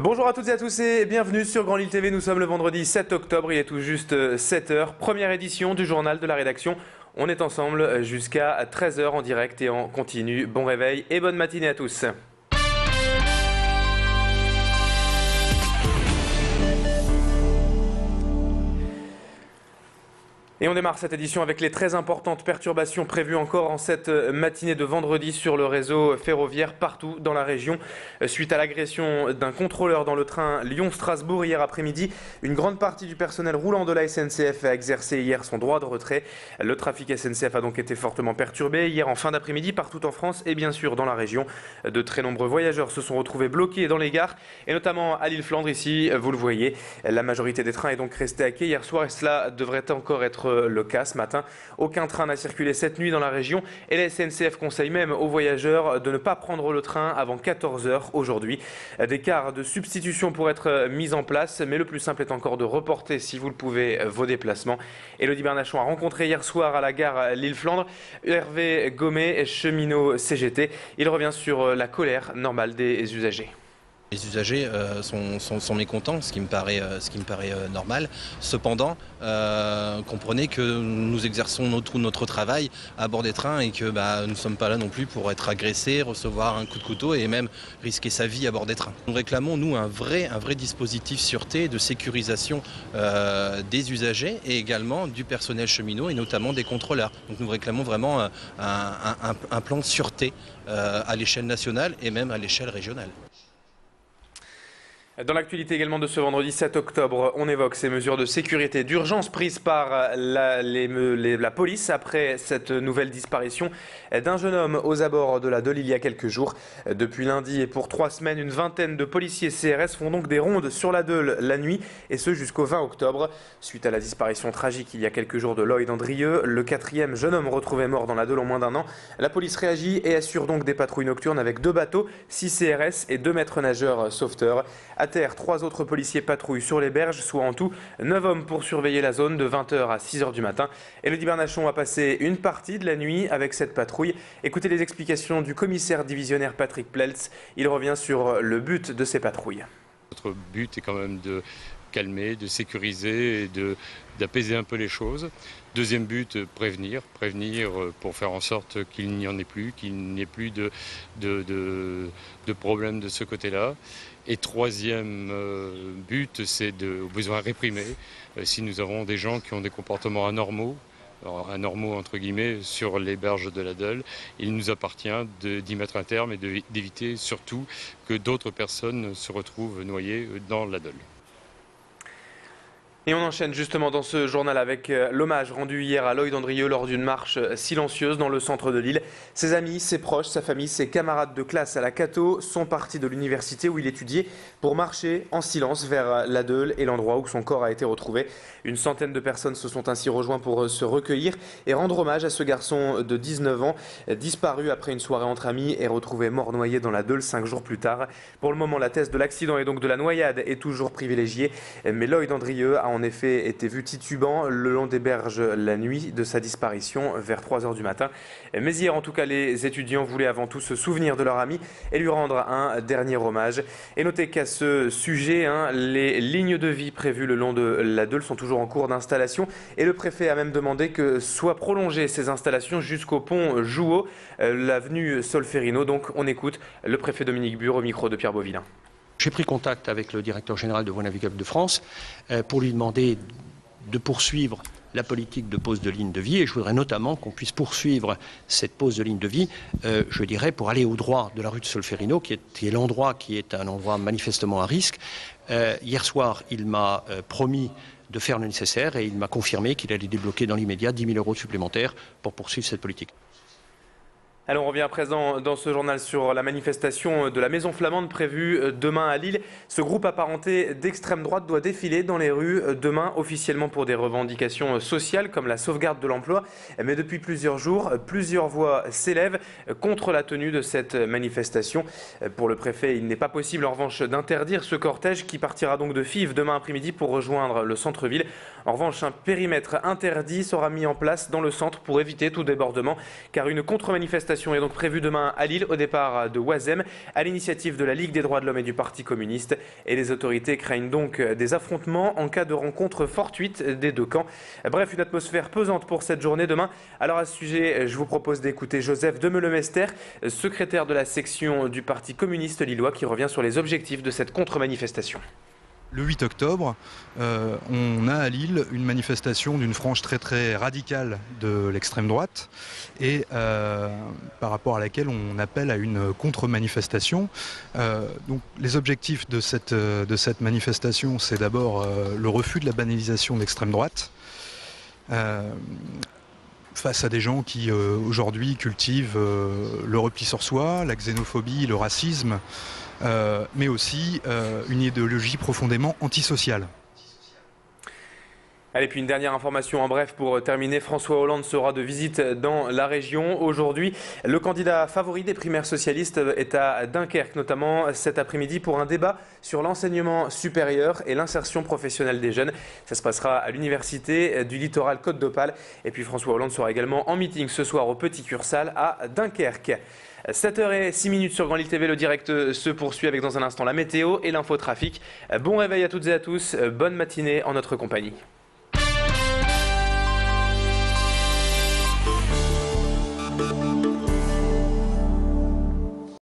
Bonjour à toutes et à tous et bienvenue sur Grand Lille TV. Nous sommes le vendredi 7 octobre, il est tout juste 7h. Première édition du journal de la rédaction. On est ensemble jusqu'à 13h en direct et en continu. Bon réveil et bonne matinée à tous. Et on démarre cette édition avec les très importantes perturbations prévues encore en cette matinée de vendredi sur le réseau ferroviaire partout dans la région. Suite à l'agression d'un contrôleur dans le train Lyon-Strasbourg hier après-midi, une grande partie du personnel roulant de la SNCF a exercé hier son droit de retrait. Le trafic SNCF a donc été fortement perturbé hier en fin d'après-midi partout en France et bien sûr dans la région. De très nombreux voyageurs se sont retrouvés bloqués dans les gares et notamment à l'île-Flandre ici, vous le voyez. La majorité des trains est donc restée à quai hier soir et cela devrait encore être le cas ce matin. Aucun train n'a circulé cette nuit dans la région et la SNCF conseille même aux voyageurs de ne pas prendre le train avant 14h aujourd'hui. Des cars de substitution pourraient être mis en place, mais le plus simple est encore de reporter, si vous le pouvez, vos déplacements. Élodie Bernachon a rencontré hier soir à la gare Lille-Flandre Hervé Gommet, cheminot CGT. Il revient sur la colère normale des usagers. Les usagers sont mécontents, ce qui me paraît normal. Cependant, comprenez que nous exerçons notre travail à bord des trains et que nous ne sommes pas là non plus pour être agressés, recevoir un coup de couteau et même risquer sa vie à bord des trains. Nous réclamons, nous, un vrai dispositif sûreté, de sécurisation des usagers et également du personnel cheminot et notamment des contrôleurs. Donc nous réclamons vraiment un plan de sûreté à l'échelle nationale et même à l'échelle régionale. Dans l'actualité également de ce vendredi 7 octobre, on évoque ces mesures de sécurité d'urgence prises par la police après cette nouvelle disparition d'un jeune homme aux abords de la Deule il y a quelques jours. Depuis lundi et pour 3 semaines, une vingtaine de policiers CRS font donc des rondes sur la Deule la nuit et ce jusqu'au 20 octobre. Suite à la disparition tragique il y a quelques jours de Lloyd Andrieux, le 4e jeune homme retrouvé mort dans la Deule en moins d'un an, la police réagit et assure donc des patrouilles nocturnes avec 2 bateaux, 6 CRS et 2 maîtres nageurs sauveteurs. À terre, 3 autres policiers patrouillent sur les berges, soit en tout 9 hommes pour surveiller la zone de 20h à 6h du matin. Élodie Bernachon a passé une partie de la nuit avec cette patrouille. Écoutez les explications du commissaire divisionnaire Patrick Pleltz. Il revient sur le but de ces patrouilles. Notre but est quand même de calmer, de sécuriser et d'apaiser un peu les choses. Deuxième but, prévenir pour faire en sorte qu'il n'y en ait plus, qu'il n'y ait plus de problèmes de ce côté-là. Et troisième but, c'est au besoin réprimer. Si nous avons des gens qui ont des comportements anormaux entre guillemets, sur les berges de la Deule, il nous appartient d'y mettre un terme et d'éviter surtout que d'autres personnes se retrouvent noyées dans la Deule. Et on enchaîne justement dans ce journal avec l'hommage rendu hier à Lloyd Andrieux lors d'une marche silencieuse dans le centre de Lille. Ses amis, ses proches, sa famille, ses camarades de classe à la Cato sont partis de l'université où il étudiait pour marcher en silence vers la Deule et l'endroit où son corps a été retrouvé. Une centaine de personnes se sont ainsi rejoints pour se recueillir et rendre hommage à ce garçon de 19 ans disparu après une soirée entre amis et retrouvé mort noyé dans la Deule 5 jours plus tard. Pour le moment, la thèse de l'accident et donc de la noyade est toujours privilégiée, mais Lloyd Andrieux a en effet été vu titubant le long des berges la nuit de sa disparition vers 3h du matin. Mais hier, en tout cas, les étudiants voulaient avant tout se souvenir de leur ami et lui rendre un dernier hommage. Et notez qu'à ce sujet, les lignes de vie prévues le long de la Deule sont toujours en cours d'installation et le préfet a même demandé que soient prolongées ces installations jusqu'au pont Jouot, l'avenue Solferino. Donc on écoute le préfet Dominique Bure au micro de Pierre Beauvillain. J'ai pris contact avec le directeur général de Voies navigables de France pour lui demander de poursuivre la politique de pose de ligne de vie et je voudrais notamment qu'on puisse poursuivre cette pose de ligne de vie, je dirais, pour aller au droit de la rue de Solferino, qui est l'endroit qui est un endroit manifestement à risque. Hier soir, il m'a promis de faire le nécessaire et il m'a confirmé qu'il allait débloquer dans l'immédiat 10 000 € supplémentaires pour poursuivre cette politique. Alors on revient à présent dans ce journal sur la manifestation de la Maison Flamande prévue demain à Lille. Ce groupe apparenté d'extrême droite doit défiler dans les rues demain officiellement pour des revendications sociales comme la sauvegarde de l'emploi. Mais depuis plusieurs jours, plusieurs voix s'élèvent contre la tenue de cette manifestation. Pour le préfet, il n'est pas possible en revanche d'interdire ce cortège qui partira donc de Fives demain après-midi pour rejoindre le centre-ville. En revanche, un périmètre interdit sera mis en place dans le centre pour éviter tout débordement car une contre-manifestation manifestation est donc prévue demain à Lille, au départ de Oisem, à l'initiative de la Ligue des droits de l'homme et du Parti communiste. Et les autorités craignent donc des affrontements en cas de rencontre fortuite des deux camps. Bref, une atmosphère pesante pour cette journée demain. Alors à ce sujet, je vous propose d'écouter Joseph Demelemester, secrétaire de la section du Parti communiste lillois, qui revient sur les objectifs de cette contre-manifestation. Le 8 octobre, on a à Lille une manifestation d'une frange très radicale de l'extrême droite et par rapport à laquelle on appelle à une contre-manifestation. Donc, les objectifs de cette manifestation, c'est d'abord le refus de la banalisation de l'extrême droite. Face à des gens qui aujourd'hui cultivent le repli sur soi, la xénophobie, le racisme, mais aussi une idéologie profondément antisociale. Allez, puis une dernière information en bref pour terminer. François Hollande sera de visite dans la région aujourd'hui. Le candidat favori des primaires socialistes est à Dunkerque, notamment cet après-midi pour un débat sur l'enseignement supérieur et l'insertion professionnelle des jeunes. Ça se passera à l'université du littoral Côte d'Opale. Et puis François Hollande sera également en meeting ce soir au Petit Cursal à Dunkerque. 7h06 sur Grand Lille TV, le direct se poursuit avec dans un instant la météo et l'infotrafic. Bon réveil à toutes et à tous, bonne matinée en notre compagnie.